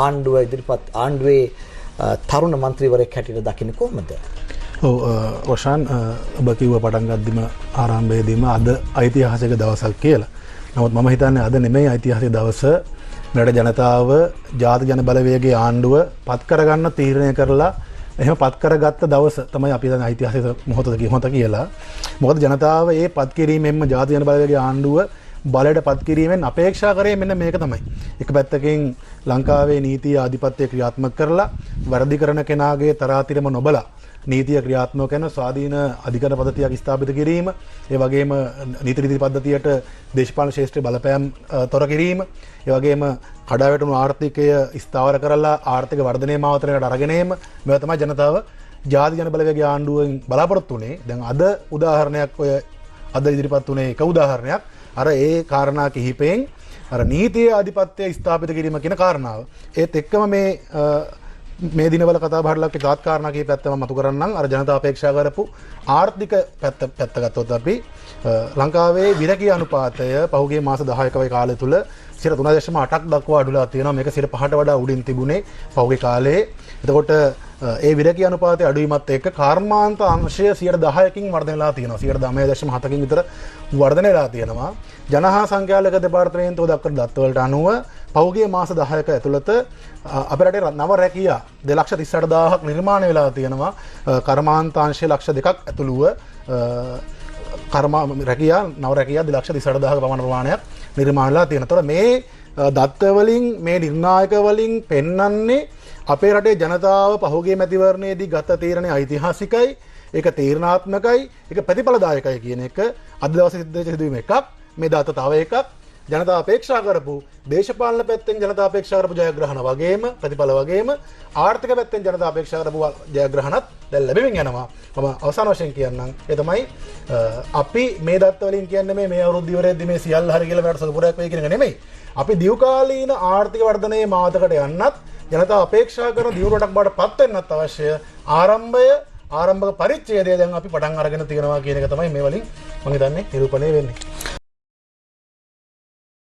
ආණ්ඩුව ඉදිරිපත් ආණ්ඩුවේ තරුණ මන්ත්‍රීවරයෙක් හැටියට දකින්නේ කොහොමද? ඔව් රොෂාන් ඔබ කිව්ව පටන් ගද්දිම ආරම්භයේදීම අද ඓතිහාසික දවසක් කියලා. නමුත් මම හිතන්නේ අද නෙමෙයි ඓතිහාසික දවස. මෙරට ජනතාව ජාති ජන බලවේගයේ ආණ්ඩුව පත් කරගන්න තීරණය කරලා එහෙම පත් කරගත්ත දවස තමයි අපි දැන් ඓතිහාසික මොහොත කියලා. මොකද ජනතාව ඒ පත් කිරීමෙන්ම ජාති ජන බලවේගයේ ආණ්ඩුව බලයට පත් කිරීමෙන් අපේක්ෂා කරේ මෙන්න මේක තමයි. එක පැත්තකින් ලංකාවේ නීතිය ආධිපත්‍ය ක්‍රියාත්මක කරලා වර්ධි කරන කෙනාගේ තරාතිරම නොබලා නීතිය ක්‍රියාත්මක කරන ස්වාධීන අධිකරණ පද්ධතියක් ස්ථාපිත කිරීම, ඒ වගේම නීති රීති පද්ධතියට දේශපාලන ශාස්ත්‍රයේ බලපෑම් තොර කිරීම, ඒ වගේම කඩාවැටුණු ආර්ථිකය ස්ථාවර කරලා ආර්ථික වර්ධනය මාවතරකට අරගෙන ඒම මේවා තමයි ජනතාව ජාති ජන බලවේගයේ ආණ්ඩුවෙන් බලාපොරොත්තු වෙන්නේ. දැන් අද උදාහරණයක් ඔය අද ඉදිරිපත් වුණේ එක උදාහරණයක්. අර ඒ කාරණා කිහිපයෙන් අර නීතිය ආධිපත්‍ය ස්ථාපිත කිරීම කියන කාරණාව. ඒත් එක්කම මේ දිනවල කතා බහට ලක් තාත් කාරණා කිහිපයක් තමයි මතු කරන්නම්. අර ජනතාව අපේක්ෂා කරපු ආර්ථික පැත්ත ගත්තොත් අපි ලංකාවේ විරකී අනුපාතය පහුගිය මාස 10ක වගේ කාලය තුල 3.8ක් දක්වා අඩුලා තියෙනවා. මේක 5ට වඩා උඩින් තිබුණේ පහුගිය කාලේ. එතකොට ඒ විරකී අනුපාතයේ අඩුවීමත් එක්ක කර්මාන්ත අංශය 10%කින් වර්ධනය වෙලා තියෙනවා. 9.7කින් විතර වර්ධනය වෙලා තියෙනවා. ජනහා සංඛ්‍යාලක දෙපාර්තමේන්තුව දක්වන දත්ත වලට අනුව පහුගිය මාස 10ක ඇතුළත අපේ රටේ නව රැකියා 2,38,000ක් නිර්මාණය වෙලා තියෙනවා. කර්මාන්ත අංශය 200,000ක් ඇතුළුව රැකියා නව රැකියා 2,38,000ක පමණ ප්‍රමාණයක් නිර්මාණය වෙලා තියෙනවා. මේ දත්ත වලින් මේ නිර්ණායක වලින් පෙන්වන්නේ අපේ රටේ ජනතාව පහුගිය මැතිවරණයේදී ගත තීරණය ඓතිහාසිකයි, ඒක තීරණාත්මකයි, ඒක ප්‍රතිඵලදායකයි කියන එක අද දවසේ සිදුවීම එකක්. මේ දත තව එකක්. ජනතාව අපේක්ෂා කරපු දේශපාලන පැත්තෙන් ජනතාව අපේක්ෂා කරපු ජයග්‍රහණ වගේම ප්‍රතිඵල වගේම ආර්ථික පැත්තෙන් ජනතාව අපේක්ෂා කරපු ජයග්‍රහණත් දැන් ලැබෙමින් යනවා. මම අවසාන වශයෙන් කියන්නම් ඒ තමයි අපි මේ දත්ත වලින් කියන්නේ මේ අවුරුදු ඉවරෙද්දී මේ සියල්ල හරි කියලා මට සතුටුපුරයක් වෙයි කියන එක නෙමෙයි. අපි දීර්ඝකාලීන ආර්ථික වර්ධනයේ මාතකට යන්නත් ජනතාව අපේක්ෂා කරන දියුණුවටක් බවට පත් වෙන්නත් අවශ්‍ය ආරම්භක පරිච්ඡේදය දැන් අපි පටන් අරගෙන තියෙනවා කියන එක තමයි මේ වලින් මම හිතන්නේ නිරූපණය වෙන්නේ.